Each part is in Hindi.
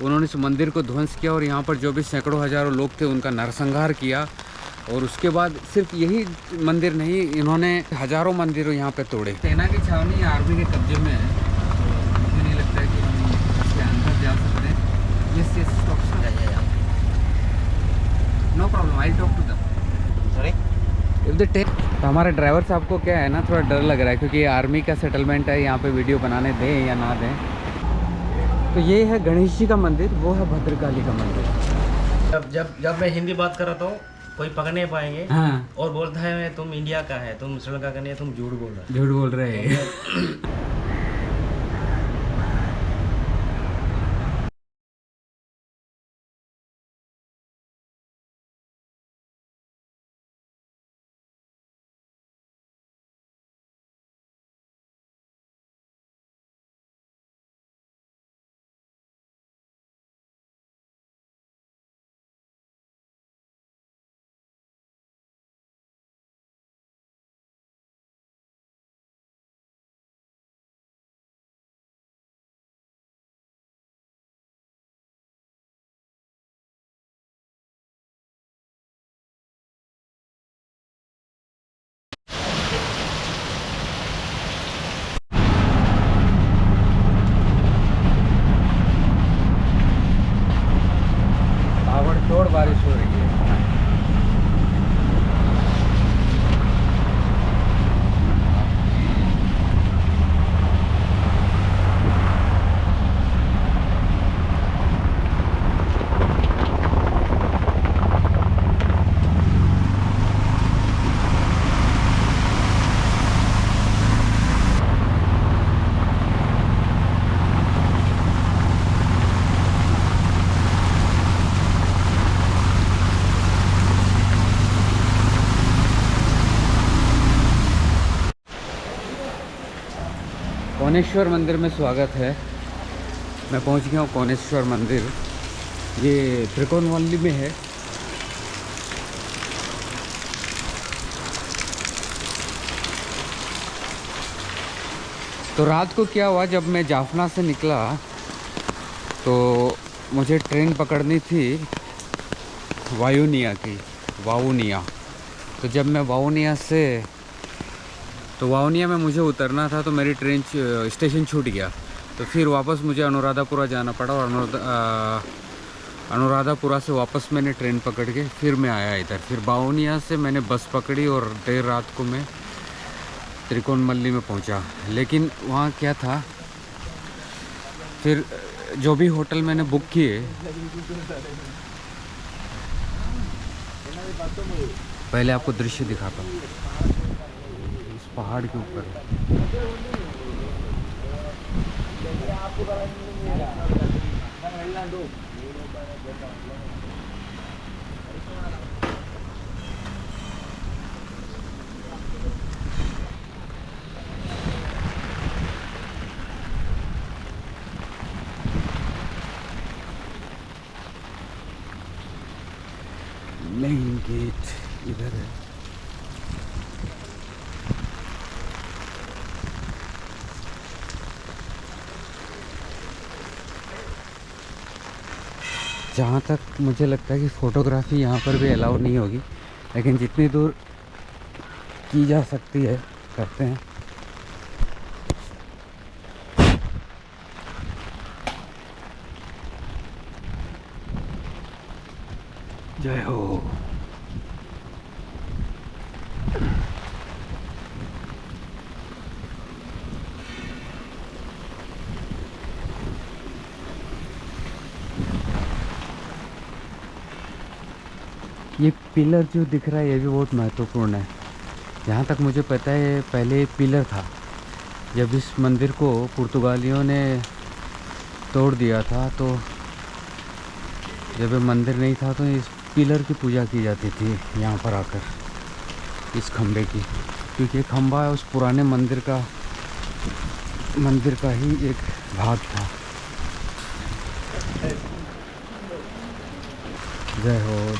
उन्होंने इस मंदिर को ध्वंस किया और यहाँ पर जो भी सैकड़ों हज़ारों लोग थे उनका नरसंहार किया। और उसके बाद सिर्फ यही मंदिर नहीं, इन्होंने हज़ारों मंदिर यहाँ पे तोड़े। सेना की छावनी आर्मी के कब्जे में है, तो मुझे नहीं लगता है कि हम इसके अंदर जा सकते हैं। Yes yes stop no problem, I talk to them. Sorry if the take. तो हमारे ड्राइवर साहब को क्या है ना, थोड़ा डर लग रहा है क्योंकि आर्मी का सेटलमेंट है, यहाँ पे वीडियो बनाने दें या ना दें। तो ये है गणेश जी का मंदिर, वो है भद्रकाली का मंदिर। जब मैं हिंदी बात कर रहा हूँ कोई पकड़ नहीं पाएंगे। हाँ। और बोलता है तुम इंडिया का है, तुम श्रीलंका का नहीं है, तुम झूठ बोल रहे हो। झूठ बोल रहे हैं। ताबड़तोड़ बारिश हो रही है। कोनेश्वर मंदिर में स्वागत है। मैं पहुंच गया हूँ कोनेश्वर मंदिर, ये त्रिकोणवल्ली में है। तो रात को क्या हुआ, जब मैं जाफना से निकला तो मुझे ट्रेन पकड़नी थी वायुनिया की, वाउनिया। तो जब मैं वाउनिया में मुझे उतरना था, तो मेरी ट्रेन स्टेशन छूट गया। तो फिर वापस मुझे अनुराधापुरा जाना पड़ा और अनुराधापुरा से वापस मैंने ट्रेन पकड़ के फिर मैं आया इधर। फिर वाउनिया से मैंने बस पकड़ी और देर रात को मैं त्रिकोणमल्ली में पहुंचा। लेकिन वहाँ क्या था, फिर जो भी होटल मैंने बुक किए, पहले आपको दृश्य दिखाता हूँ। इस पहाड़ के ऊपर मेन गेट इधर है। जहाँ तक मुझे लगता है कि फ़ोटोग्राफी यहाँ पर भी अलाउ नहीं होगी, लेकिन जितनी दूर की जा सकती है करते हैं। जय हो। ये पिलर जो दिख रहा है ये भी बहुत महत्वपूर्ण है। जहाँ तक मुझे पता है पहले पिलर था। जब इस मंदिर को पुर्तगालियों ने तोड़ दिया था, तो जब ये मंदिर नहीं था तो इस पिलर की पूजा की जाती थी यहाँ पर आकर, इस खम्भे की, क्योंकि ये खम्भा उस पुराने मंदिर का ही एक भाग था। जय हो।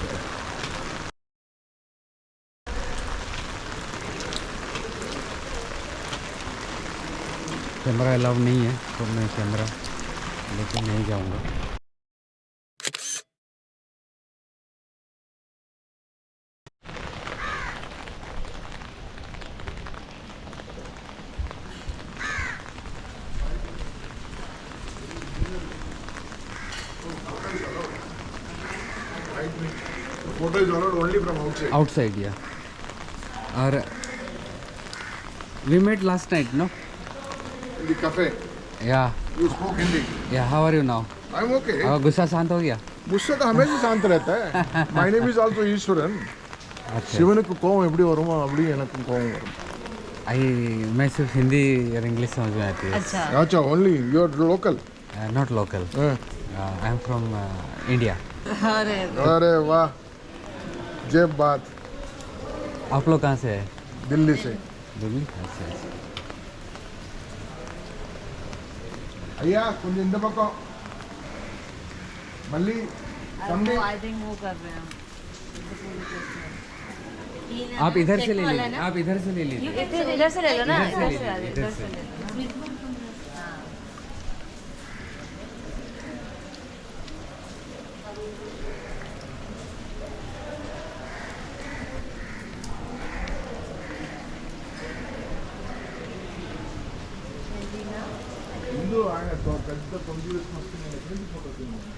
कैमरा अलाउ नहीं है तो मैं कैमरा लेके नहीं जाऊंगा। Photo is allowed only from outside. Outside, yeah. Or we met last night, no? In the cafe. Yeah. You spoke Hindi. Yeah. How are you now? I'm okay. गुस्सा शांत हो गया? मुझसे तो हमेशा शांत रहता है. My name is also Eswaran. अच्छा. शिवனுக்கு கோவம் எப்படி வருமோ அப்படி எனக்கும் கோவம் வரும். मैं सिर्फ हिंदी और इंग्लिश समझ में आती है. अच्छा अच्छा, only you are local. Not local. I am from India. अरे अरे वाह, जब बात. आप लोग कहाँ से है? दिल्ली से. दिल्ली. अच्छा अच्छा. అయ్యా కొంచెం ఇంత పక్కం మళ్ళీ वो आई थिंक वो कर रहे हैं आप इधर से ले लीजिए. आप इधर से ले लीजिए. इधर से ले लो ना इधर से ले लीजिए. इधर से. ముందు ఆయన పెద్ద కంప్యూటర్స్ వస్తున్నాయి ఎక్కడి ఫోటో తీయండి.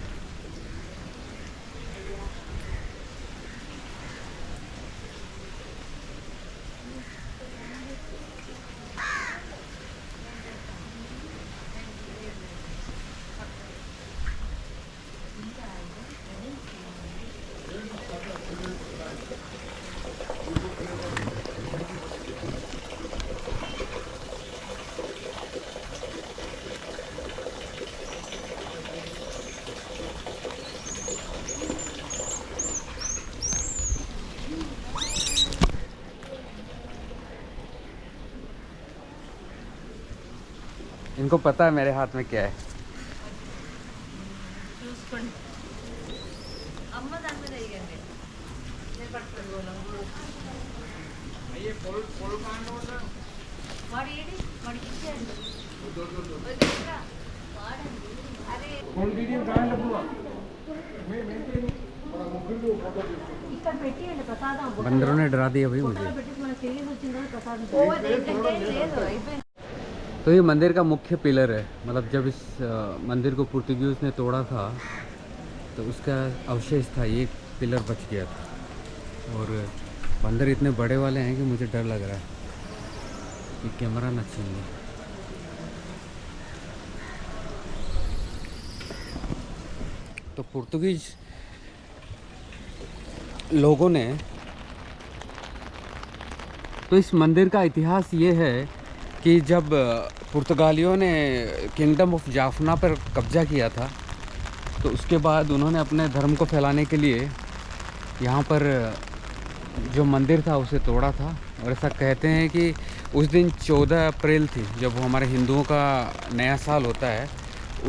इनको पता है मेरे हाथ में क्या है. बंदरों ने डरा दिया भाई मुझे. तो ये मंदिर का मुख्य पिलर है. मतलब जब इस मंदिर को पुर्तगीज ने तोड़ा था तो उसका अवशेष था, ये पिलर बच गया था. और बंदर इतने बड़े वाले हैं कि मुझे डर लग रहा है कि कैमरा न छीन ले. तो पुर्तगीज लोगों ने, तो इस मंदिर का इतिहास ये है कि जब पुर्तगालियों ने किंगडम ऑफ जाफना पर कब्जा किया था तो उसके बाद उन्होंने अपने धर्म को फैलाने के लिए यहाँ पर जो मंदिर था उसे तोड़ा था. और ऐसा कहते हैं कि उस दिन 14 अप्रैल थी, जब वो हमारे हिंदुओं का नया साल होता है,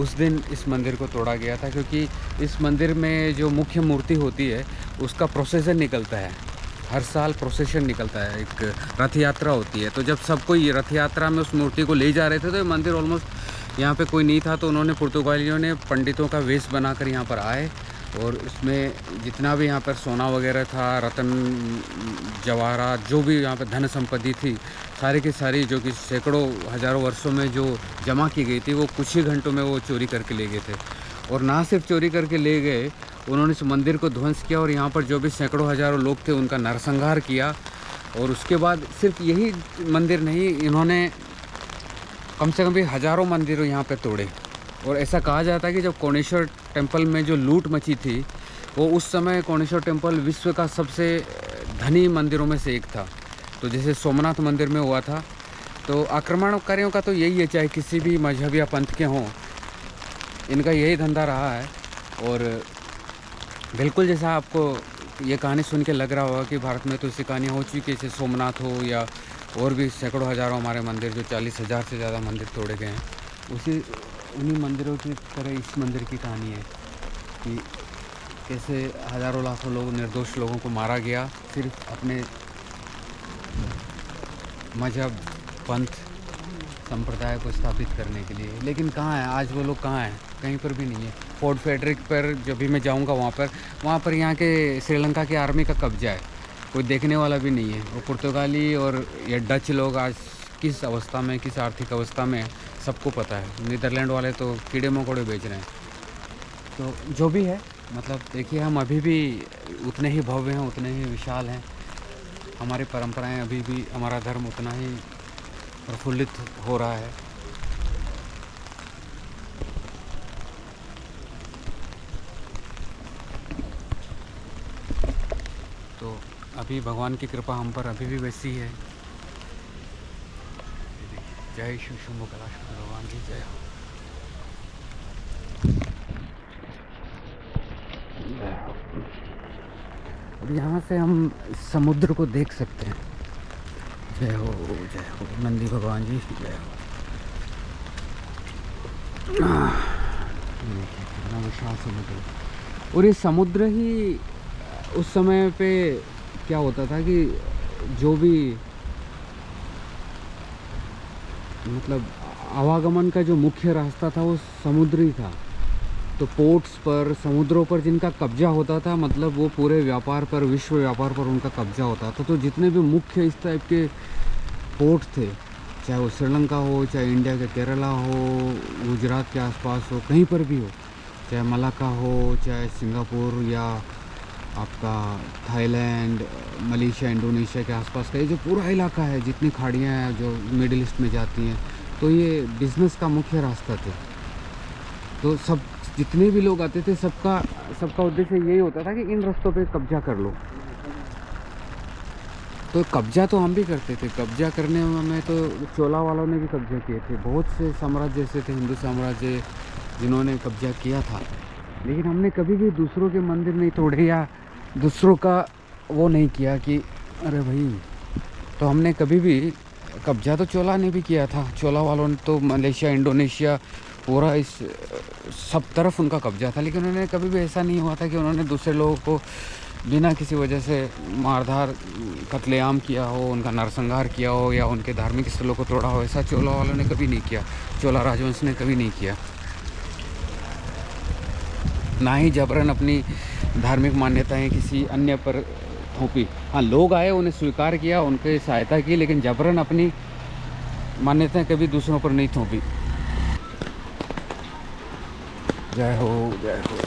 उस दिन इस मंदिर को तोड़ा गया था. क्योंकि इस मंदिर में जो मुख्य मूर्ति होती है उसका प्रोसेसन निकलता है. हर साल प्रोसेशन निकलता है, एक रथ यात्रा होती है. तो जब सब कोई रथ यात्रा में उस मूर्ति को ले जा रहे थे तो ये मंदिर ऑलमोस्ट यहाँ पे कोई नहीं था. तो उन्होंने पुर्तगालियों ने पंडितों का वेश बनाकर यहाँ पर आए और इसमें जितना भी यहाँ पर सोना वगैरह था, रतन जवाहरात, जो भी यहाँ पर धन संपत्ति थी, सारी की सारी जो कि सैकड़ों हज़ारों वर्षों में जो जमा की गई थी वो कुछ ही घंटों में वो चोरी करके ले गए थे. और ना सिर्फ चोरी करके ले गए, उन्होंने इस मंदिर को ध्वंस किया और यहाँ पर जो भी सैकड़ों हज़ारों लोग थे उनका नरसंहार किया. और उसके बाद सिर्फ यही मंदिर नहीं, इन्होंने कम से कम भी हज़ारों मंदिर यहाँ पे तोड़े. और ऐसा कहा जाता है कि जब कोणेश्वर टेम्पल में जो लूट मची थी, वो उस समय कोणेश्वर टेम्पल विश्व का सबसे धनी मंदिरों में से एक था. तो जैसे सोमनाथ मंदिर में हुआ था. तो आक्रमणकारियों का तो यही है, चाहे किसी भी मजहब या पंथ के हों, इनका यही धंधा रहा है. और बिल्कुल जैसा आपको ये कहानी सुन के लग रहा होगा कि भारत में तो ऐसी कहानियाँ हो चुकी है, जैसे सोमनाथ हो या और भी सैकड़ों हज़ारों हमारे मंदिर, जो 40,000 से ज़्यादा मंदिर तोड़े गए हैं, उन्हीं मंदिरों की तरह इस मंदिर की कहानी है कि कैसे हज़ारों लाखों लोग, निर्दोष लोगों को मारा गया सिर्फ अपने मजहब, पंथ, संप्रदाय को स्थापित करने के लिए. लेकिन कहाँ है आज वो लोग? कहाँ हैं? कहीं पर भी नहीं है. फोर्ट फ्रेडरिक पर जब भी मैं जाऊँगा वहाँ पर यहाँ के श्रीलंका की आर्मी का कब्जा है. कोई देखने वाला भी नहीं है. वो पुर्तगाली और ये डच लोग आज किस अवस्था में, किस आर्थिक अवस्था में, सबको पता है. नीदरलैंड वाले तो कीड़े मकोड़े बेच रहे हैं. तो जो भी है, मतलब देखिए, हम अभी भी उतने ही भव्य हैं, उतने ही विशाल हैं। हमारी परंपराएं अभी भी, हमारा धर्म उतना ही प्रफुल्लित हो रहा है। तो अभी भगवान की कृपा हम पर अभी भी वैसी है। जय शिव शंभू कैलाशपति भगवान की जय हो। अब यहाँ से हम समुद्र को देख सकते हैं। जय हो नंदी भगवान जी, जय हो। कितना विशाल समुद्र। और ये समुद्र ही उस समय पे क्या होता था कि जो भी मतलब आवागमन का जो मुख्य रास्ता था वो समुद्र ही था। तो पोर्ट्स पर, समुद्रों पर जिनका कब्जा होता था, मतलब वो पूरे व्यापार पर, विश्व व्यापार पर उनका कब्जा होता था। तो जितने भी मुख्य इस टाइप के पोर्ट थे, चाहे वो श्रीलंका हो, चाहे इंडिया के केरला हो, गुजरात के आसपास हो, कहीं पर भी हो, चाहे मलाक्का हो, चाहे सिंगापुर या आपका थाईलैंड, मलेशिया, इंडोनेशिया के आसपास का ये जो पूरा इलाका है, जितनी खाड़ियाँ हैं जो मिडिल ईस्ट में जाती हैं, तो ये बिज़नेस का मुख्य रास्ता थे। तो सब जितने भी लोग आते थे, सबका उद्देश्य यही होता था कि इन रास्तों पे कब्जा कर लो। तो कब्जा तो हम भी करते थे। कब्जा करने में तो चोला वालों ने भी कब्जा किए थे। बहुत से साम्राज्य ऐसे थे, हिंदू साम्राज्य, जिन्होंने कब्जा किया था। लेकिन हमने कभी भी दूसरों के मंदिर नहीं तोड़े या दूसरों का वो नहीं किया कि अरे भाई। तो हमने कभी भी कब्जा तो चोला ने भी किया था। चोला वालों ने तो मलेशिया, इंडोनेशिया, पूरा इस सब तरफ उनका कब्जा था। लेकिन उन्होंने कभी भी ऐसा नहीं हुआ था कि उन्होंने दूसरे लोगों को बिना किसी वजह से मारधार, कत्लेआम किया हो, उनका नरसंहार किया हो या उनके धार्मिक स्थलों को तोड़ा हो। ऐसा चोला वालों ने कभी नहीं किया, चोला राजवंश ने कभी नहीं किया। ना ही जबरन अपनी धार्मिक मान्यताएं किसी अन्य पर थोपी। हाँ, लोग आए, उन्हें स्वीकार किया, उनकी सहायता की, लेकिन जबरन अपनी मान्यताएं कभी दूसरों पर नहीं थोपी। जय हो, जय हो।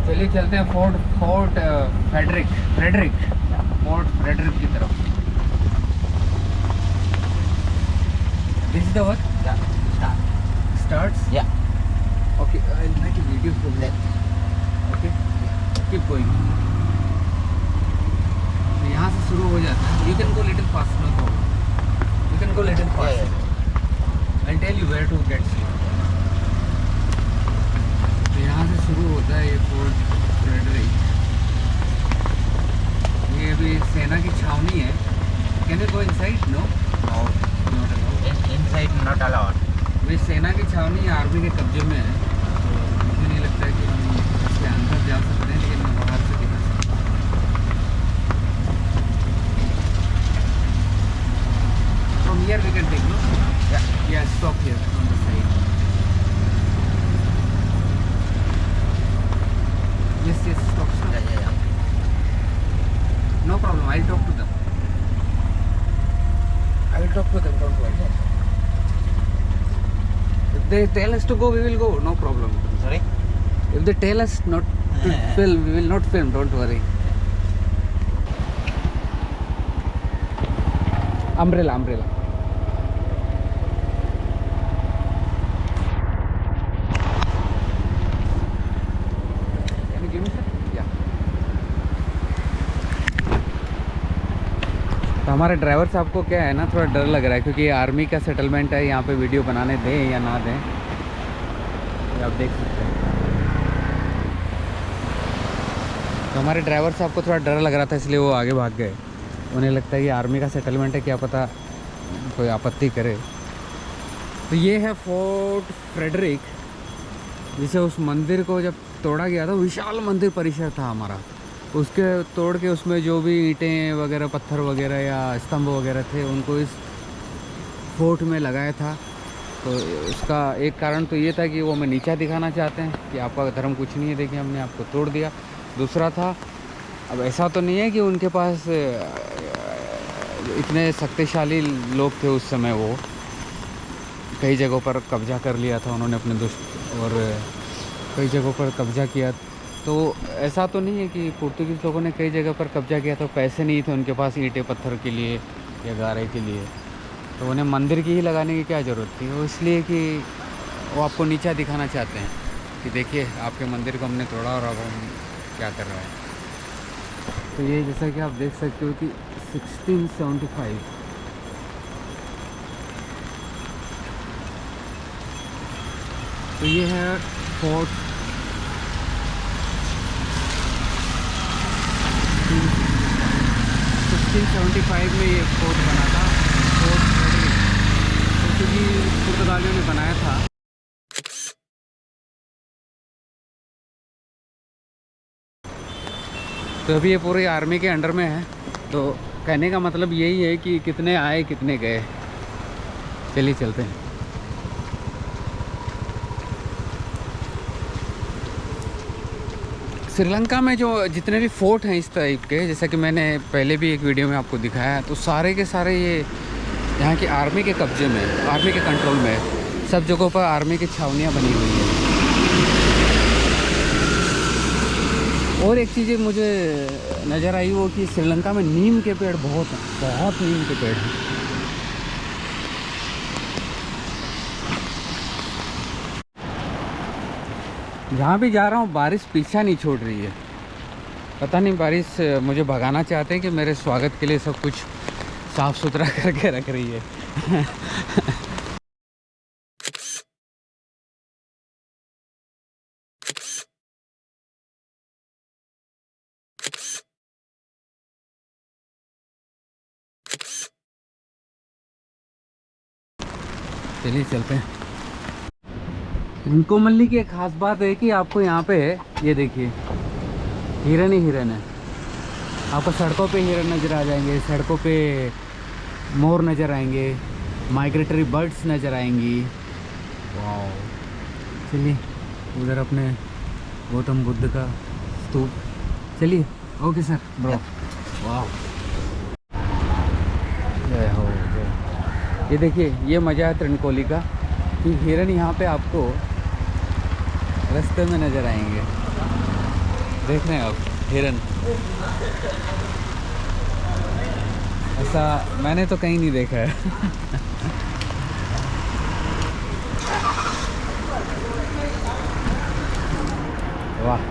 चलिए चलते हैं फोर्ट फ्रेडरिक की तरफ। This is the work starts. Okay, I will make a video from that. Okay, keep going. तो यहाँ से शुरू हो जाता है। You can go little fast, no problem. You can go little fast. I tell you where to get sleep. तो यहाँ से शुरू होता है ये फोर्ट फ्रेडरिक। ये अभी सेना की छावनी है। Can you go inside? No, not allowed. Inside not allowed. ये सेना की छावनी आर्मी के कब्जे में है। तो मुझे नहीं लगता है कि हम इसके अंदर जा सकते हैं, लेकिन मैं बाहर से दिखा सकता हूँ। From here we can take, no? या stop here on the side. Yes, stop. Yeah. No problem, I'll talk to them. I will talk to them, don't worry. If they tell us to go, we will go, no problem. Sorry? If they tell us not to film, we will not film, don't worry. Umbrella. तो हमारे ड्राइवर साहब को क्या है ना, थोड़ा डर लग रहा है, क्योंकि आर्मी का सेटलमेंट है। यहाँ पे वीडियो बनाने दें या ना दें, ये आप देख सकते हैं। तो हमारे ड्राइवर साहब को थोड़ा डर लग रहा था, इसलिए वो आगे भाग गए। उन्हें लगता है कि आर्मी का सेटलमेंट है, क्या पता कोई आपत्ति करे। तो ये है फोर्ट फ्रेडरिक, जिसे उस मंदिर को जब तोड़ा गया था, विशाल मंदिर परिसर था हमारा, उसके तोड़ के उसमें जो भी ईंटें वगैरह, पत्थर वगैरह या स्तंभ वगैरह थे, उनको इस फोर्ट में लगाया था। तो उसका एक कारण तो ये था कि वो हमें नीचा दिखाना चाहते हैं कि आपका धर्म कुछ नहीं है, देखिए हमने आपको तोड़ दिया। दूसरा था, अब ऐसा तो नहीं है कि उनके पास इतने शक्तिशाली लोग थे उस समय, वो कई जगहों पर कब्जा कर लिया था उन्होंने अपने दुष्ट, और कई जगहों पर कब्जा किया। तो ऐसा तो नहीं है कि पुर्तगीज़ लोगों ने कई जगह पर कब्जा किया, तो पैसे नहीं थे उनके पास ईंटें पत्थर के लिए या गारे के लिए, तो उन्हें मंदिर की ही लगाने की क्या ज़रूरत थी। वो इसलिए कि वो आपको नीचा दिखाना चाहते हैं कि देखिए आपके मंदिर को हमने तोड़ा और अब हम क्या कर रहे हैं। तो ये जैसा कि आप देख सकते हो कि 1675 तो ये है फोर्ट 1675 में ये फोर्ट बना था, फोर्ट फ्रेडरिक, क्योंकि पुर्तगालियों ने बनाया था। तो अभी ये पूरी आर्मी के अंडर में है। तो कहने का मतलब यही है कि कितने आए कितने गए। चलिए चलते हैं। श्रीलंका में जो जितने भी फोर्ट हैं इस टाइप के, जैसा कि मैंने पहले भी एक वीडियो में आपको दिखाया, तो सारे के सारे ये यहाँ की आर्मी के कब्जे में, आर्मी के कंट्रोल में, सब जगहों पर आर्मी की छावनियाँ बनी हुई हैं। और एक चीज़ मुझे नज़र आई वो कि श्रीलंका में नीम के पेड़ बहुत हैं, बहुत नीम के पेड़ हैं। जहाँ भी जा रहा हूँ बारिश पीछा नहीं छोड़ रही है। पता नहीं बारिश मुझे भगाना चाहते हैं कि मेरे स्वागत के लिए सब कुछ साफ़ सुथरा करके रख रही है। चलिए चलते हैं। इनको मल्ली की एक ख़ास बात है कि आपको यहाँ पे ये देखिए हिरन ही हिरन है। आपको सड़कों पे हिरन नज़र आ जाएंगे, सड़कों पे मोर नज़र आएंगे, माइग्रेटरी बर्ड्स नज़र आएंगी। वाह, चलिए उधर अपने गौतम बुद्ध का स्तूप। चलिए, ओके सर ब्रो। वाह, जय हो जय। ये देखिए, ये मज़ा है त्रिनकोली का कि हिरन यहाँ पे आपको रास्ते में नज़र आएंगे। देख रहे हैं आप हिरन, ऐसा मैंने तो कहीं नहीं देखा है। वाह।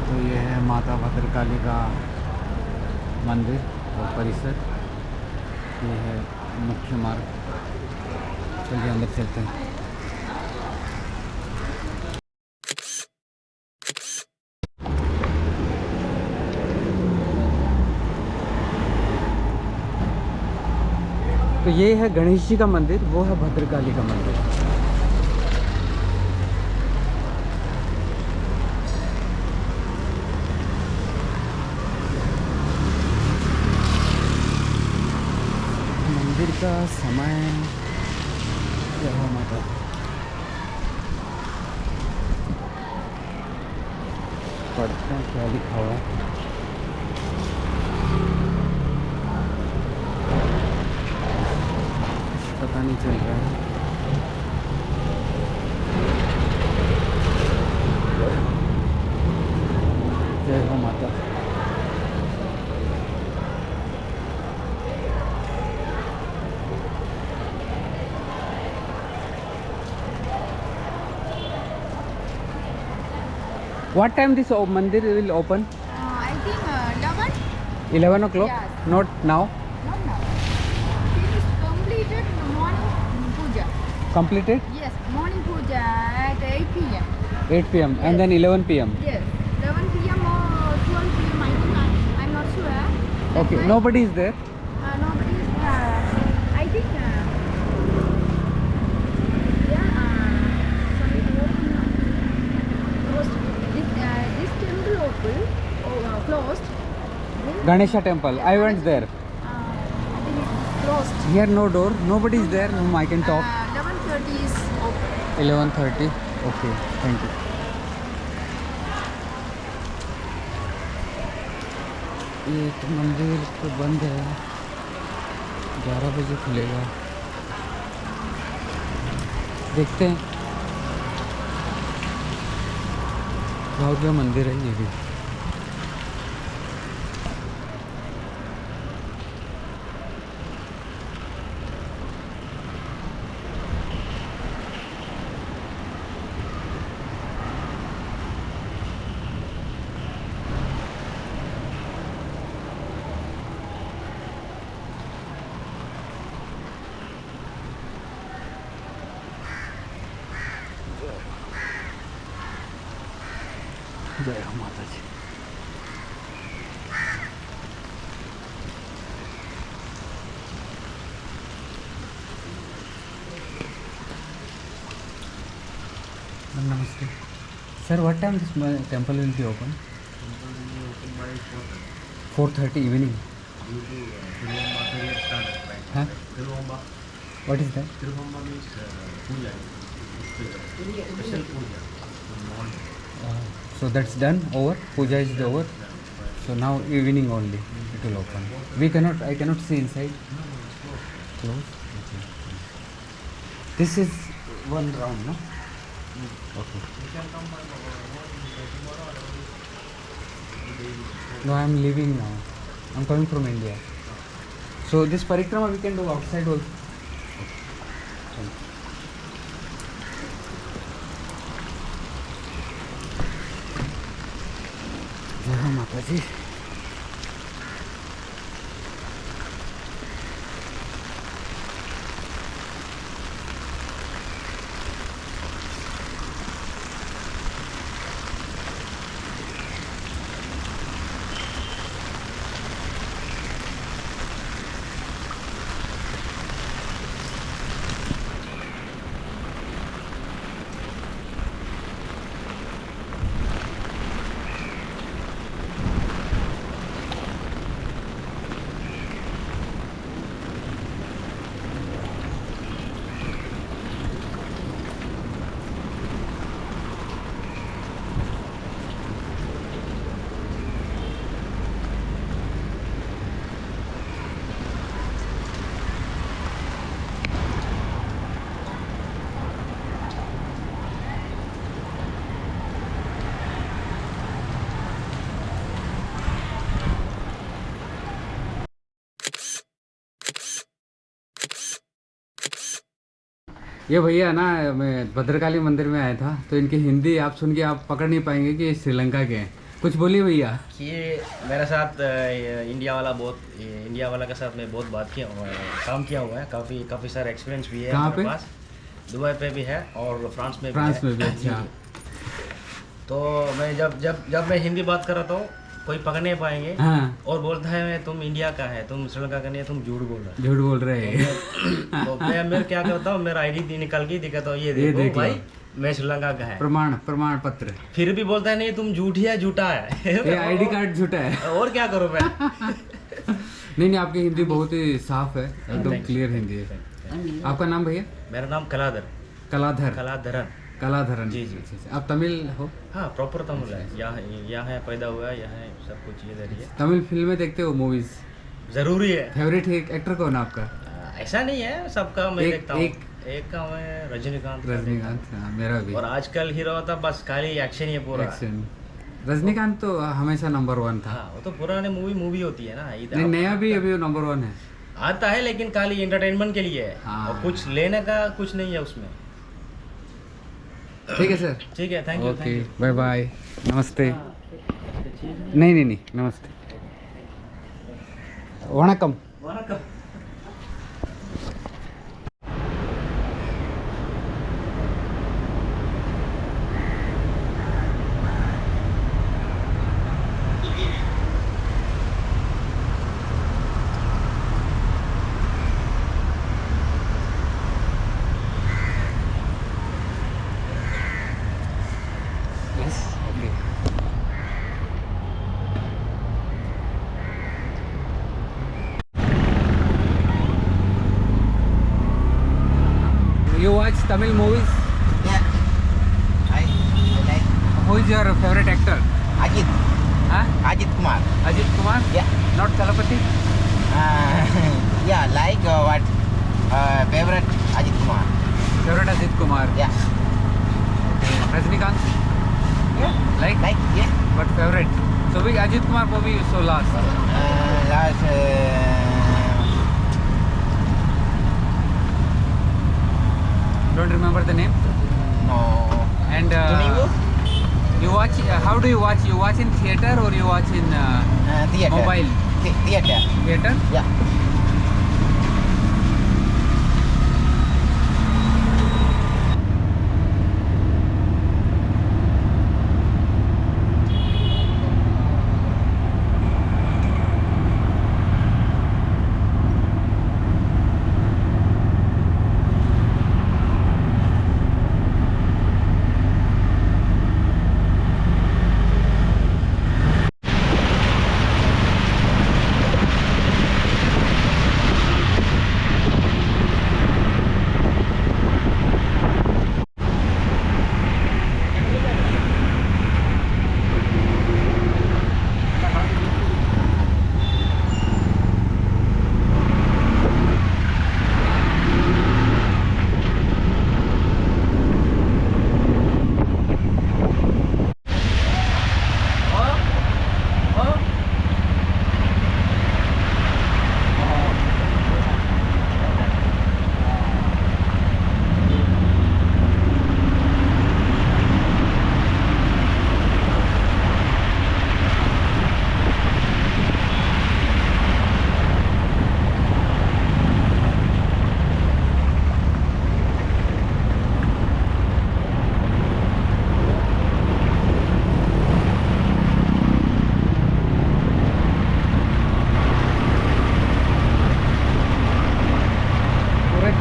तो ये है माता भद्रकाली का मंदिर और परिसर। ये है मुख्य मार्ग। चलिए अंदर चलते हैं। तो ये है गणेश जी का मंदिर, वो है भद्रकाली का मंदिर। मंदिर का समय क्या हो माता, पढ़ते हैं क्या लिखा हुआ है। पता नहीं चल रहा है। जय हो माता। What time this mandir will open? I think 11? 11 o'clock? Yes. Not now. Not now. It is completed morning puja. Completed? Yes, morning puja at 8 p.m. 8 p.m. and then 11 p.m. Yes, 11 p.m. or 12 p.m. I think I'm not sure. That Okay, night, nobody is there. nobody is. I think. Yeah. Sorry, closed. This temple open. Closed. Then, Ganesha temple. I went there. I think it's closed. Here no door. Nobody is there whom I can talk. 11:30 is open. 11:30. Okay, thank you. ये तो मंदिर तो बंद है, 11 बजे खुलेगा। देखते हैं। बहुत बड़ा मंदिर है ये भी। जय हो माता जी। नमस्ते sir, what time this temple will be open? 4:30 evening. हाँ, what is that? So that's done, over, puja is over, so now evening only it will open. I cannot see inside. Close. Okay. This is one round, no? Okay. No, I am leaving now. I am coming from India. So this parikrama we can do outside also. जय हो माता जी। ये भैया ना, मैं भद्रकाली मंदिर में आया था, तो इनकी हिंदी आप सुन के आप पकड़ नहीं पाएंगे कि ये श्रीलंका के हैं। कुछ बोलिए भैया। कि मेरे साथ इंडिया वाला के साथ मैं बहुत बात किया हुआ है, काम किया हुआ है, काफ़ी सारा एक्सपीरियंस भी है कहाँ मेरे पे? पास। दुबई पे भी है और फ्रांस में भी। अच्छा। तो मैं जब मैं हिंदी बात कर रहा था, कोई पकड़ नहीं पाएंगे। हाँ। और बोलता है तुम इंडिया का है, तुम श्रीलंका का नहीं है, तुम झूठ बोल रहे हैं। तो मैं क्या करता हूँ, मेरा आईडी निकाल के दिखाता हूँ, ये देखो भाई मैं श्रीलंका का है, प्रमाण पत्र। फिर भी बोलता है नहीं तुम झूठी है, झूठा है। ये आईडी कार्ड झूठा है। और क्या करूँ मैं। नहीं, आपकी हिंदी बहुत ही साफ है, एकदम क्लियर हिंदी है। आपका नाम भैया? मेरा नाम कलाधरन। जी। आप तमिल हो? हाँ, प्रॉपर तमिल है, यहाँ है पैदा हुआ है, यहाँ है सब कुछ ये है। तमिल फिल्में देखते हो, मूवीज? जरूरी है। फेवरेट एक्टर कौन है आपका? ऐसा नहीं है, सबका मैं देखता हूँ। एक का मैं रजनीकांत। हाँ, मेरा भी। और आजकल हीरो होता बस खाली एक्शन ही है पूरा। एक्शन। रजनीकांत तो हमेशा नंबर 1 था। हाँ, वो तो पुराने मूवी होती है ना। नहीं, नया भी अभी नंबर 1 है। आता है लेकिन खाली एंटरटेनमेंट के लिए है। हाँ। और कुछ लेने का कुछ नहीं है उसमें। ठीक है सर। ठीक है, thank you. Okay, bye bye, नमस्ते। नहीं, नमस्ते, वणक्कम। Tamil movies? Yeah. I like Who is your favorite actor? Ajit. Huh? Ajit Kumar. Ajit Kumar? Yeah. Not Talapati? Yeah, like what? Favorite Ajit Kumar. Favorite Ajit Kumar. Yeah. Rajnikant? Yeah. Like? Yeah. But favorite. So which Ajit Kumar movie you saw last? Last. Don't remember the name? No. And Tuningu? you watch, how do you watch? You watch in theater or you watch in Theater. mobile? Theater. Theater? Yeah.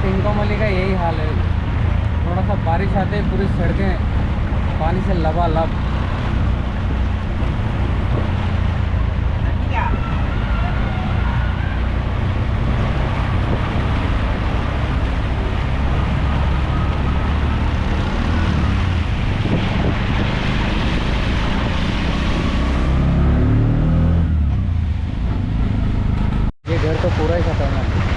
तिनकोमली का यही हाल है। थोड़ा सा बारिश आते ही पूरी सड़कें पानी से लबालब। ये घर तो पूरा ही खतरनाक है।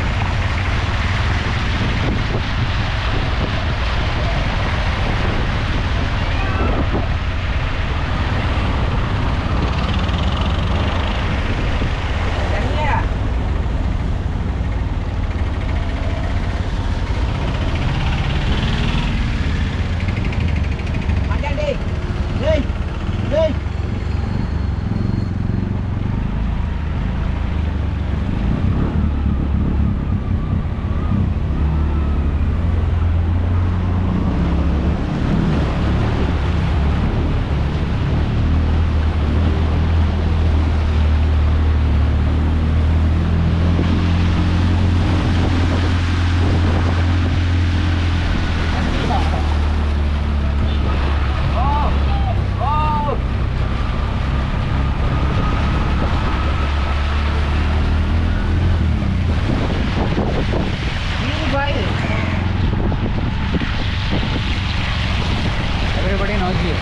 Everybody knows you.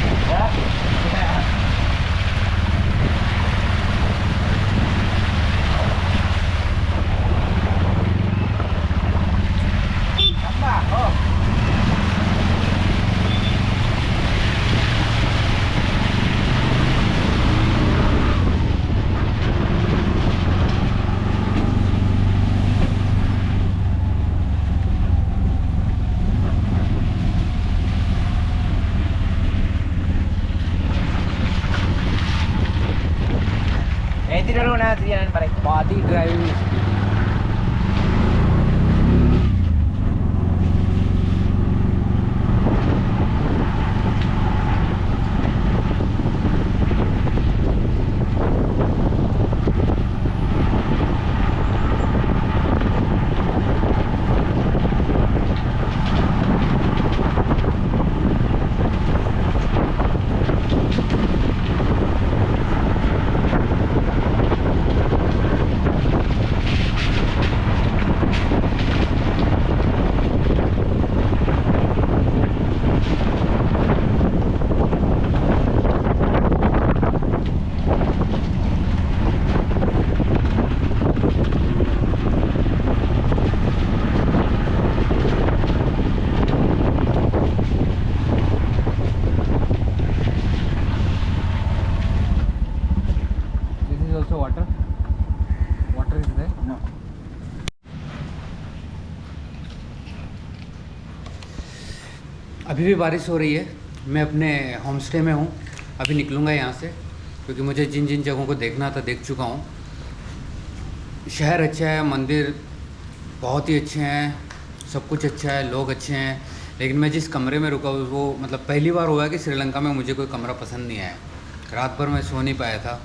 Padi driving school. Water water is there? No. अभी भी बारिश हो रही है। मैं अपने होम स्टे में हूँ। अभी निकलूँगा यहाँ से क्योंकि मुझे जिन जिन जगहों को देखना था देख चुका हूँ। शहर अच्छा है, मंदिर बहुत ही अच्छे हैं, सब कुछ अच्छा है, लोग अच्छे हैं, लेकिन मैं जिस कमरे में रुका हूँ वो मतलब पहली बार हुआ कि श्रीलंका में मुझे कोई कमरा पसंद नहीं आया। रात भर मैं सो नहीं पाया था।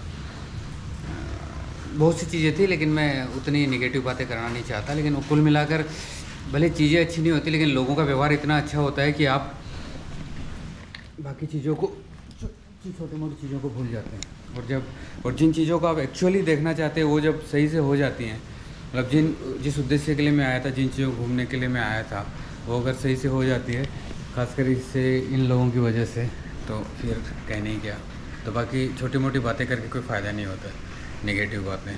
बहुत सी चीज़ें थी लेकिन मैं उतनी नेगेटिव बातें करना नहीं चाहता। लेकिन वो कुल मिलाकर भले चीज़ें अच्छी नहीं होती लेकिन लोगों का व्यवहार इतना अच्छा होता है कि आप बाकी चीज़ों को छोटी मोटी चीज़ों को भूल जाते हैं। और जिन चीज़ों को आप एक्चुअली देखना चाहते हैं वो जब सही से हो जाती हैं, मतलब जिस उद्देश्य के लिए मैं आया था, जिन चीज़ों को घूमने के लिए मैं आया था, वो अगर सही से हो जाती है, खासकर इससे इन लोगों की वजह से, तो फिर कहने ही क्या। तो बाकी छोटी मोटी बातें करके कोई फ़ायदा नहीं होता, नेगेटिव बातें।